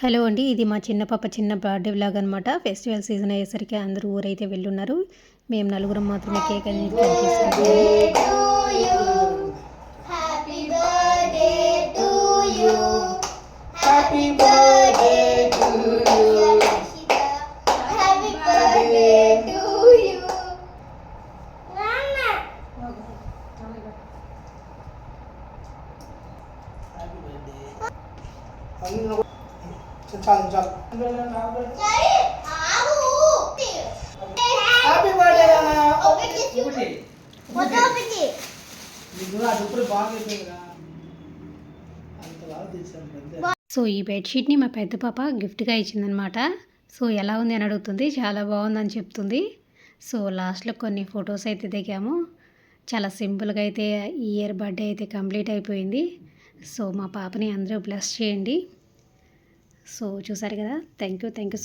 Hello అండి, ఇది మా చిన్న పాప చిన్న బర్త్డే వ్లాగ్ అనమాట. ఫెస్టివల్ సీజన్ అయ్యేసరికి అందరూ ఊరైతే వెళ్ళున్నారు. మేము నలుగురం మాత్రమే కేక్ అనేది కట్ సో ఈ బెడ్షీట్ని మా పెద్ద పాప గిఫ్ట్గా ఇచ్చిందనమాట. సో ఎలా ఉంది అని అడుగుతుంది. చాలా బాగుందని చెప్తుంది. సో లాస్ట్లో కొన్ని ఫొటోస్ అయితే దిగాము. చాలా సింపుల్గా అయితే ఈ ఇయర్ బర్త్డే అయితే కంప్లీట్ అయిపోయింది. సో మా పాపని అందరూ బ్లెస్ చేయండి. సో చూసారు కదా, థ్యాంక్ యూ సో